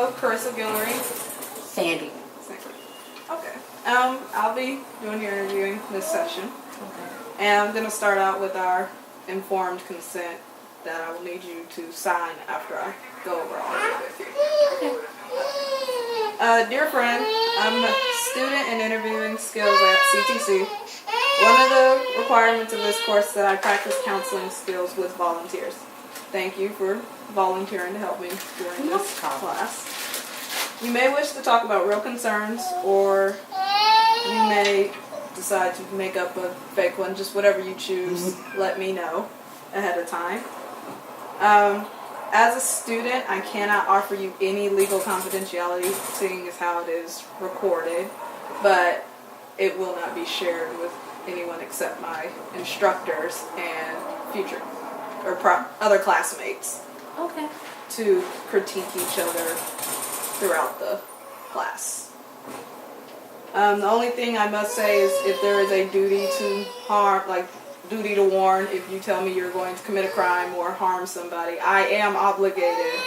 of Karissa Guillory? Sandy. Okay. I'll be doing your interviewing this session. Okay. And I'm going to start out with our informed consent that I will need you to sign after I go over all of it with you. Okay. Dear friend, I'm a student in interviewing skills at CTC. One of the requirements of this course is that I practice counseling skills with volunteers. Thank you for volunteering to help me during this class. You may wish to talk about real concerns, or you may decide to make up a fake one. Just whatever you choose, let me know ahead of time. As a student, I cannot offer you any legal confidentiality, seeing as how it is recorded, but it will not be shared with anyone except my instructors and future or other classmates. Okay. To critique each other throughout the class. The only thing I must say is if there is a duty to harm, like duty to warn, if you tell me you're going to commit a crime or harm somebody, I am obligated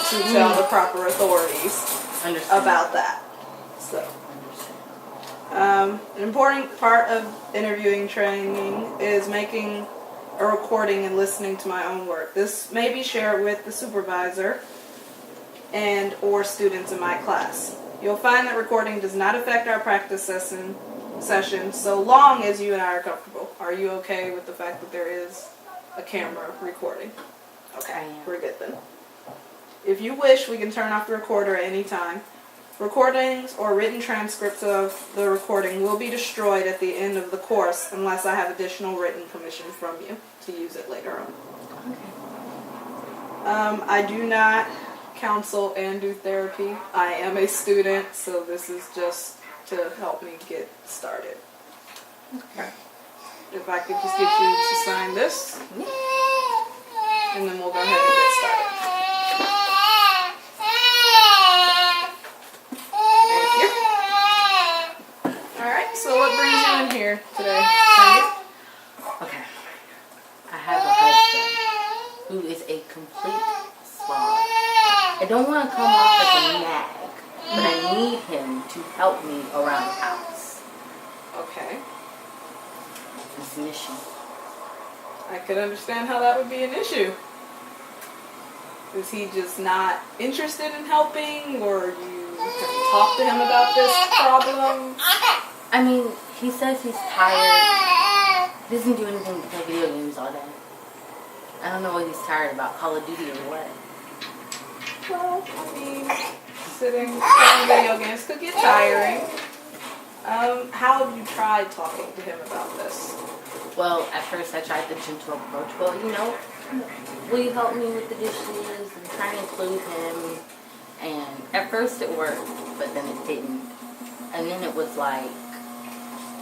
to tell the proper authorities about that. So, an important part of interviewing training is making a recording and listening to my own work. This may be shared with the supervisor and or students in my class. You'll find that recording does not affect our practice session so long as you and I are comfortable. Are you okay with the fact that there is a camera recording? Okay, we're good then. If you wish, we can turn off the recorder at any time. Recordings or written transcripts of the recording will be destroyed at the end of the course unless I have additional written permission from you to use it later on. Okay. I do not counsel and do therapy. I am a student, so this is just to help me get started. Okay. If I could just get you to sign this, and then we'll go ahead and get started. So what brings you in here today, Sandy? Okay. I have a husband who is a complete slob. I don't want to come off as a nag, but I need him to help me around the house. Okay. It's an issue. I could understand how that would be an issue. Is he just not interested in helping, or have you talked to him about this problem? I mean, he says he's tired. He doesn't do anything but play video games all day. I don't know what he's tired about, Call of Duty or what. Well, I mean, sitting playing video games could get tiring. How have you tried talking to him about this? Well, at first I tried the gentle approach. Well, will you help me with the dishes? And trying to include him. And at first it worked, but then it didn't. And then it was like,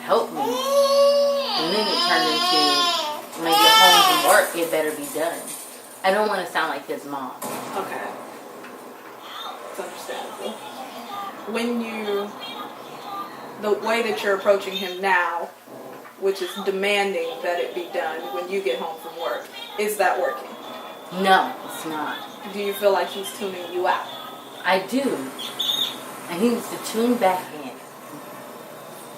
help me. And then it turned into, when I get home from work, it better be done. I don't want to sound like his mom. Okay. It's understandable. The way that you're approaching him now, which is demanding that it be done when you get home from work, is that working? No, it's not. Do you feel like he's tuning you out? I do. And he needs to tune back in.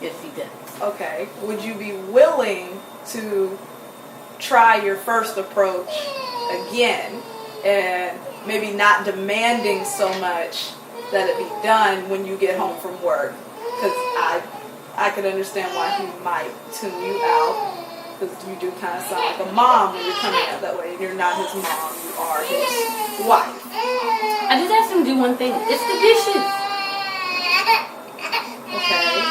Yes, he does. Okay. Would you be willing to try your first approach again and maybe not demanding so much that it be done when you get home from work? Because I could understand why he might tune you out, because you do kind of sound like a mom when you're coming out that way. You're not his mom, you are his wife. I just asked him to do one thing. It's the dishes. Okay.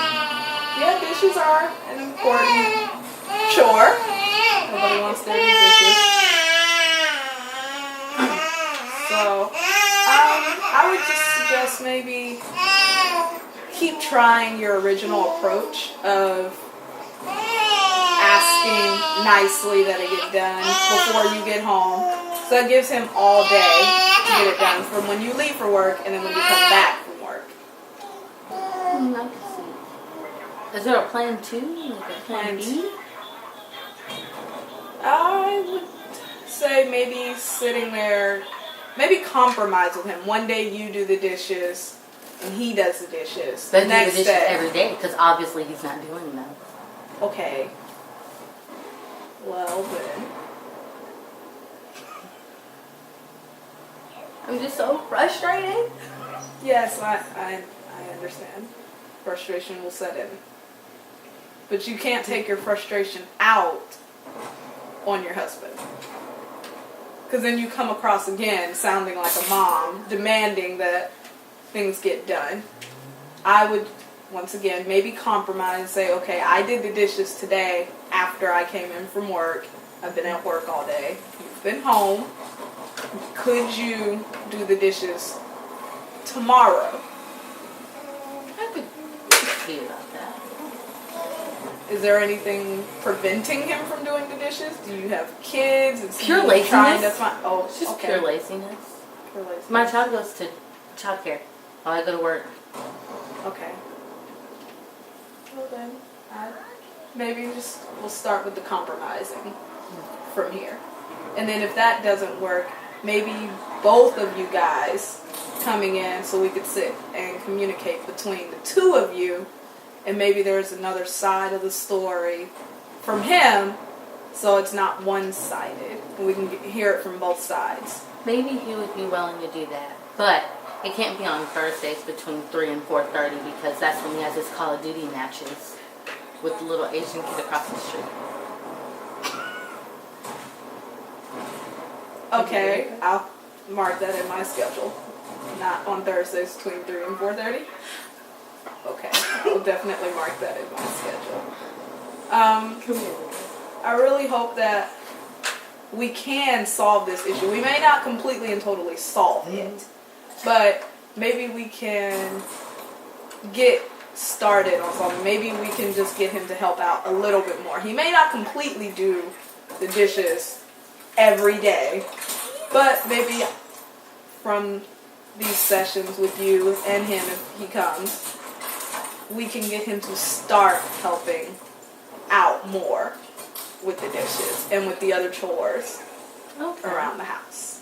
Yeah, dishes are an important chore. Nobody wants dirty dishes. So, I would just suggest maybe keep trying your original approach of asking nicely that it get done before you get home. So that gives him all day to get it done from when you leave for work and then when you come back from work. I can see. Is there a plan 2? Like a plan B? I would say maybe sitting there maybe compromise with him. One day you do the dishes and he does the dishes. But The do next the dishes day. every day because obviously he's not doing them. Okay. Well then. I'm just so frustrated. Yes, I understand. Frustration will set in. But you can't take your frustration out on your husband. Because then you come across again sounding like a mom, demanding that things get done. I would, once again, maybe compromise and say, okay, I did the dishes today after I came in from work. I've been at work all day. You've been home. Could you do the dishes tomorrow? I could see about that. Is there anything preventing him from doing the dishes? Do you have kids? Is Pure he laziness. trying to find, oh, It's just okay. pure laziness. Pure laziness. My child goes to childcare while I go to work. Okay. Well then, maybe we'll start with the compromising from here. And then if that doesn't work, maybe both of you guys coming in so we could sit and communicate between the two of you, and maybe there's another side of the story from him so it's not one-sided and we can hear it from both sides. Maybe he would be willing to do that, but it can't be on Thursdays between 3 and 4:30 because that's when he has his Call of Duty matches with the little Asian kid across the street. Okay, I'll mark that in my schedule. Not on Thursdays between 3 and 4:30. Okay, I'll definitely mark that in my schedule. I really hope that we can solve this issue. We may not completely and totally solve it, but maybe we can get started on something. Maybe we can just get him to help out a little bit more. He may not completely do the dishes every day, but maybe from these sessions with you and him, if he comes, we can get him to start helping out more with the dishes and with the other chores around the house.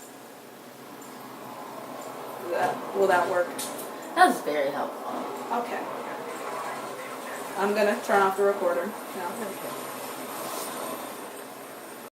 Will that work? That was very helpful. Okay. I'm gonna turn off the recorder now. Okay.